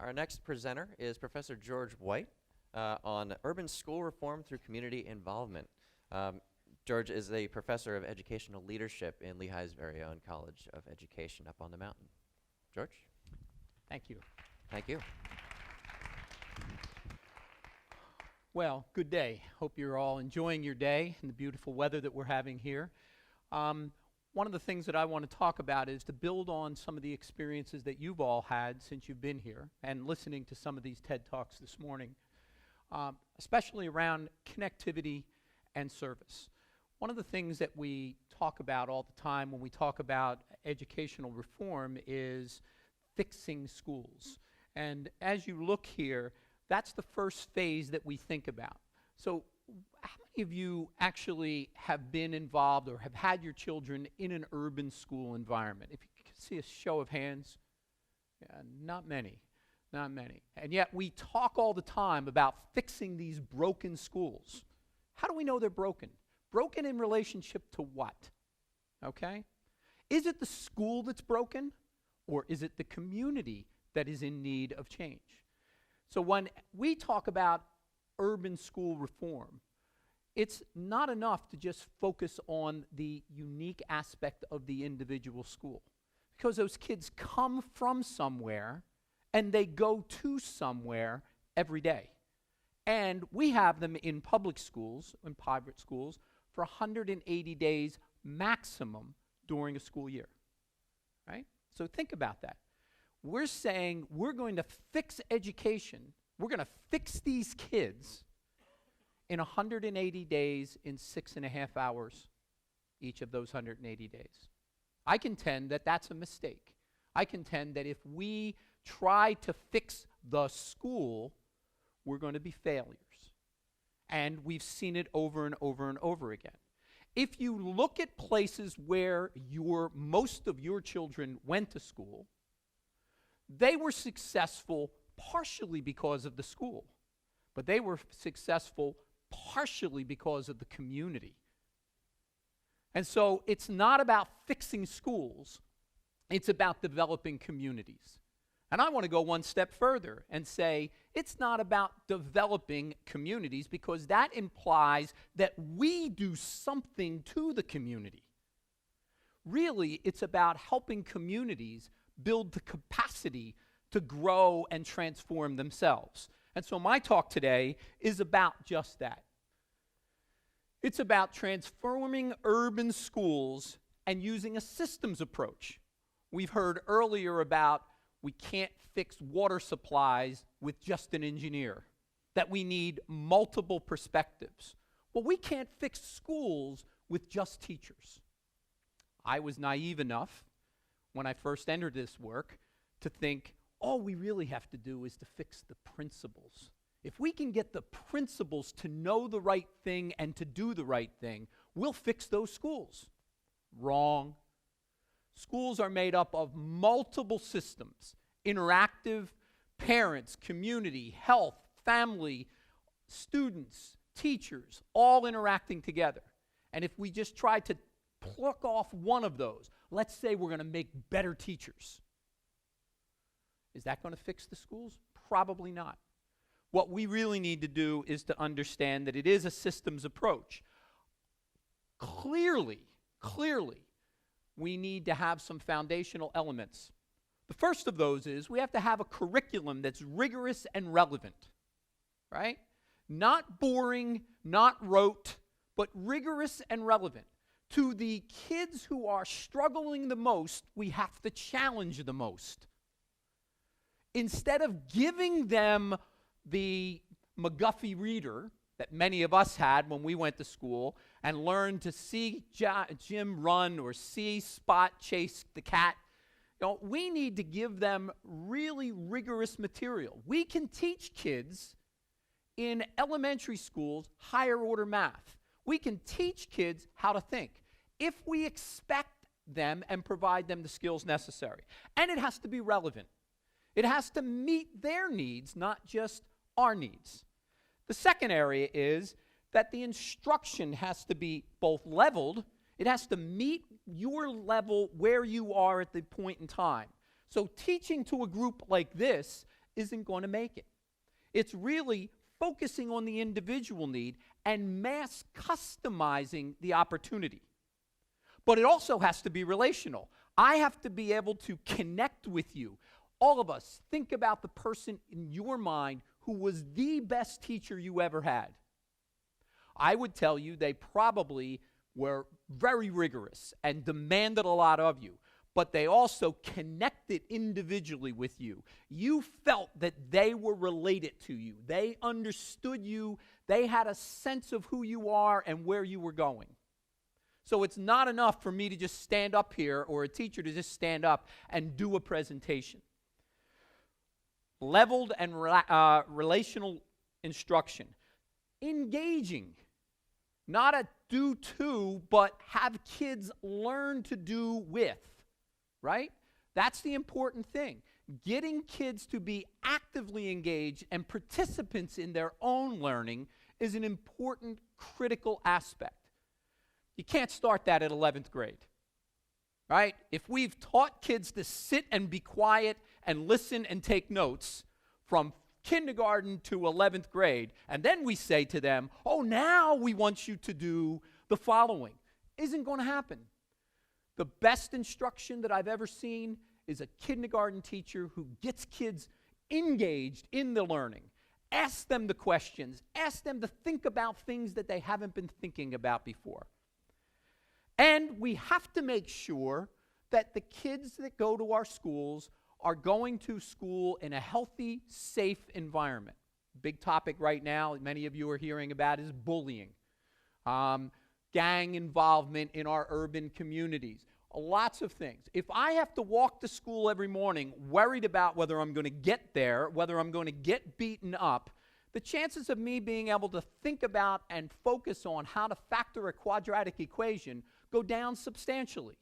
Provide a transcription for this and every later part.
Our next presenter is Professor George White on urban school reform through community involvement. George is a professor of educational leadership in Lehigh's very own College of Education up on the mountain. George? Thank you. Thank you. Well, good day. Hope you're all enjoying your day and the beautiful weather that we're having here. One of the things that I want to talk about is to build on some of the experiences that you've all had since you've been here and listening to some of these TED Talks this morning, especially around connectivity and service. One of the things that we talk about all the time when we talk about educational reform is fixing schools. And as you look here, that's the first phase that we think about. So how many of you actually have been involved or have had your children in an urban school environment? If you could see a show of hands. Yeah, not many. And yet we talk all the time about fixing these broken schools. How do we know they're broken? Broken in relationship to what? Okay? Is it the school that's broken, or is it the community that is in need of change? So when we talk about urban school reform, it's not enough to just focus on the unique aspect of the individual school, because those kids come from somewhere and they go to somewhere every day. And we have them in public schools, in private schools, for 180 days maximum during a school year, right? So think about that. We're saying we're going to fix education. We're going to fix these kids in 180 days in 6.5 hours, each of those 180 days. I contend that that's a mistake. I contend that if we try to fix the school, we're going to be failures. And we've seen it over and over and over again. If you look at places where most of your children went to school, they were successful partially because of the school, but they were successful partially because of the community. And so it's not about fixing schools, it's about developing communities. And I want to go one step further and say it's not about developing communities, because that implies that we do something to the community. Really, it's about helping communities build the capacity to grow and transform themselves. And so my talk today is about just that. It's about transforming urban schools and using a systems approach. We've heard earlier about we can't fix water supplies with just an engineer, that we need multiple perspectives. Well, we can't fix schools with just teachers. I was naive enough when I first entered this work to think all we really have to do is to fix the principals. If we can get the principals to know the right thing and to do the right thing, we'll fix those schools. Wrong. Schools are made up of multiple systems: interactive, parents, community, health, family, students, teachers, all interacting together. And if we just try to pluck off one of those, let's say we're going to make better teachers, is that going to fix the schools? Probably not. What we really need to do is to understand that it is a systems approach. Clearly, we need to have some foundational elements. The first of those is we have to have a curriculum that's rigorous and relevant, right? Not boring, not rote, but rigorous and relevant. To the kids who are struggling the most, we have to challenge the most. Instead of giving them the McGuffey reader that many of us had when we went to school and learned to see Jim run or see Spot chase the cat, we need to give them really rigorous material. We can teach kids in elementary schools higher order math. We can teach kids how to think if we expect them and provide them the skills necessary. And it has to be relevant. It has to meet their needs, not just our needs. The second area is that the instruction has to be both leveled. It has to meet your level where you are at the point in time. So teaching to a group like this isn't going to make it. It's really focusing on the individual need and mass customizing the opportunity. But it also has to be relational. I have to be able to connect with you. All of us, think about the person in your mind who was the best teacher you ever had. I would tell you they probably were very rigorous and demanded a lot of you, but they also connected individually with you. You felt that they were related to you. They understood you. They had a sense of who you are and where you were going. So it's not enough for me to just stand up here or a teacher to just stand up and do a presentation. Leveled and relational instruction. Engaging. Not a do to, but have kids learn to do with. Right? That's the important thing. Getting kids to be actively engaged and participants in their own learning is an important, critical aspect. You can't start that at 11th grade. Right? If we've taught kids to sit and be quiet and listen and take notes from kindergarten to 11th grade, and then we say to them, oh, now we want you to do the following, isn't going to happen. The best instruction that I've ever seen is a kindergarten teacher who gets kids engaged in the learning. Ask them the questions. Ask them to think about things that they haven't been thinking about before. And we have to make sure that the kids that go to our schools are going to school in a healthy, safe environment. Big topic right now, many of you are hearing about, is bullying. Gang involvement in our urban communities. Lots of things. If I have to walk to school every morning worried about whether I'm going to get there, whether I'm going to get beaten up, the chances of me being able to think about and focus on how to factor a quadratic equation go down substantially.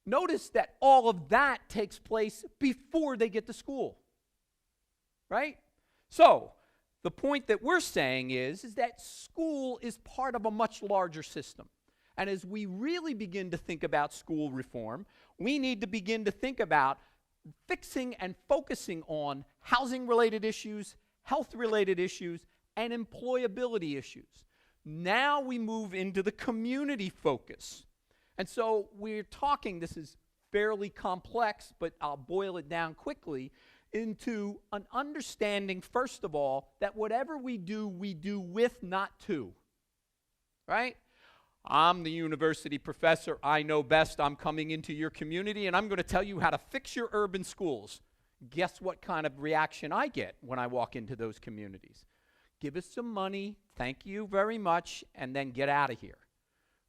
Notice that all of that takes place before they get to school. Right? So, the point that we're saying is that school is part of a much larger system. And as we really begin to think about school reform, we need to begin to think about fixing and focusing on housing-related issues, health-related issues, and employability issues. Now we move into the community focus. And so we're talking, this is fairly complex, but I'll boil it down quickly, into an understanding, first of all, that whatever we do with, not to. Right? I'm the university professor. I know best. I'm coming into your community, and I'm going to tell you how to fix your urban schools. Guess what kind of reaction I get when I walk into those communities? Give us some money, thank you very much, and then get out of here.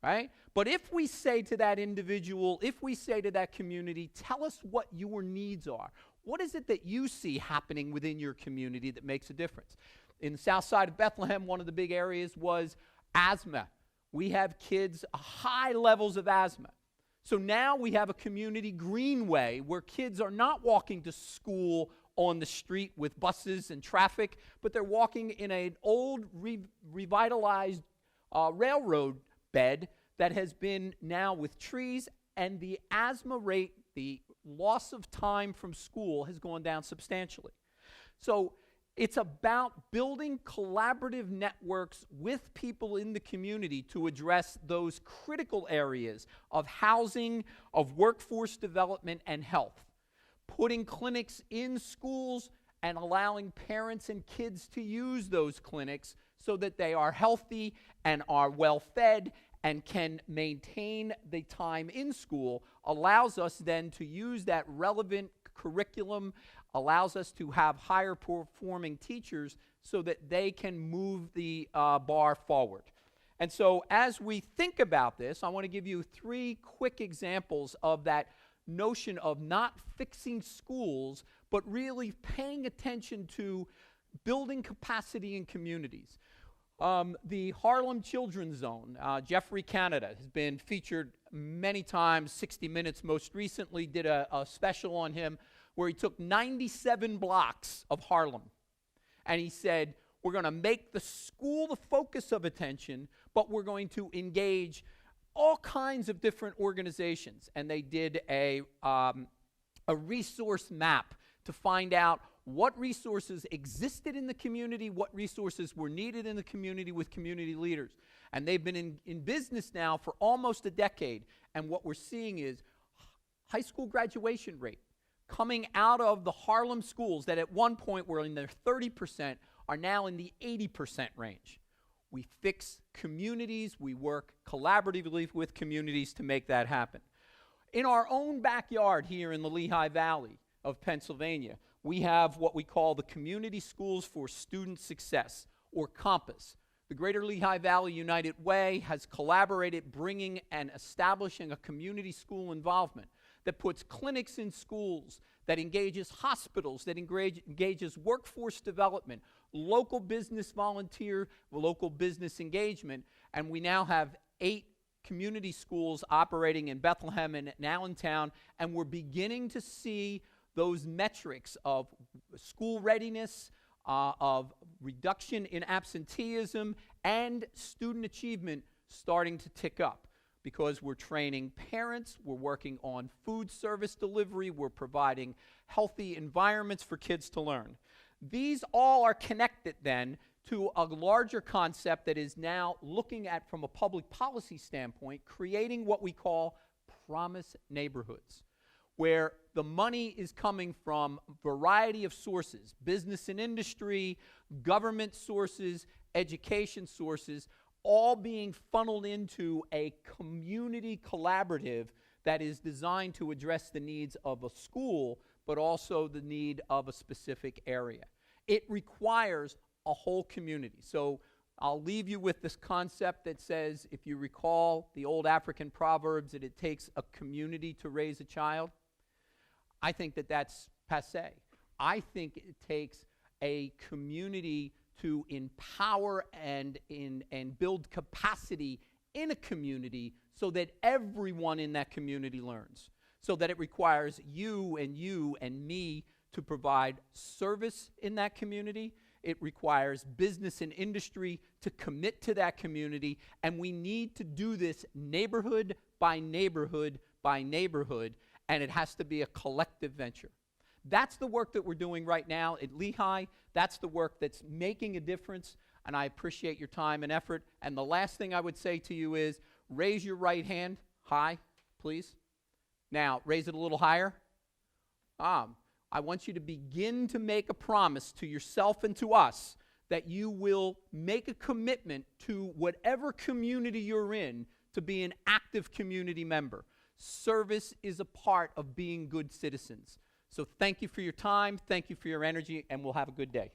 Right? But if we say to that individual, if we say to that community, tell us what your needs are. What is it that you see happening within your community that makes a difference? In the south side of Bethlehem, one of the big areas was asthma. We have kids, high levels of asthma. So now we have a community greenway where kids are not walking to school on the street with buses and traffic, but they're walking in an old revitalized railroad bed that has been now with trees, and the asthma rate, the loss of time from school has gone down substantially. So it's about building collaborative networks with people in the community to address those critical areas of housing, of workforce development, and health. Putting clinics in schools and allowing parents and kids to use those clinics so that they are healthy and are well fed and can maintain the time in school allows us then to use that relevant curriculum, allows us to have higher performing teachers so that they can move the bar forward. And so as we think about this, I want to give you 3 quick examples of that notion of not fixing schools, but really paying attention to building capacity in communities. The Harlem Children Zone, Jeffrey Canada, has been featured many times. 60 Minutes most recently did a special on him where he took 97 blocks of Harlem. And he said, we're going to make the school the focus of attention, but we're going to engage all kinds of different organizations. And they did a resource map to find out what resources existed in the community, what resources were needed in the community with community leaders. And they've been in business now for almost a decade, and what we're seeing is high school graduation rate coming out of the Harlem schools that at one point were in their 30% are now in the 80% range. We fix communities, we work collaboratively with communities to make that happen. In our own backyard here in the Lehigh Valley of Pennsylvania, we have what we call the Community Schools for Student Success, or COMPAS. The Greater Lehigh Valley United Way has collaborated bringing and establishing a community school involvement that puts clinics in schools, that engages hospitals, that engages workforce development, local business volunteer, local business engagement, and we now have 8 community schools operating in Bethlehem and in Allentown, and we're beginning to see those metrics of school readiness, of reduction in absenteeism, and student achievement starting to tick up, because we're training parents, we're working on food service delivery, we're providing healthy environments for kids to learn. These all are connected then to a larger concept that is now looking at, from a public policy standpoint, creating what we call promise neighborhoods, where the money is coming from a variety of sources, business and industry, government sources, education sources, all being funneled into a community collaborative that is designed to address the needs of a school, but also the need of a specific area. It requires a whole community. So I'll leave you with this concept that says, if you recall the old African proverbs that it takes a community to raise a child, I think that that's passé. I think it takes a community to empower and build capacity in a community so that everyone in that community learns. So that it requires you and me to provide service in that community. It requires business and industry to commit to that community, and we need to do this neighborhood by neighborhood by neighborhood, and it has to be a collective venture. That's the work that we're doing right now at Lehigh. That's the work that's making a difference, and I appreciate your time and effort. And the last thing I would say to you is, raise your right hand high, please. Now, raise it a little higher. I want you to begin to make a promise to yourself and to us that you will make a commitment to whatever community you're in to be an active community member. Service is a part of being good citizens. So thank you for your time, thank you for your energy, and we'll have a good day.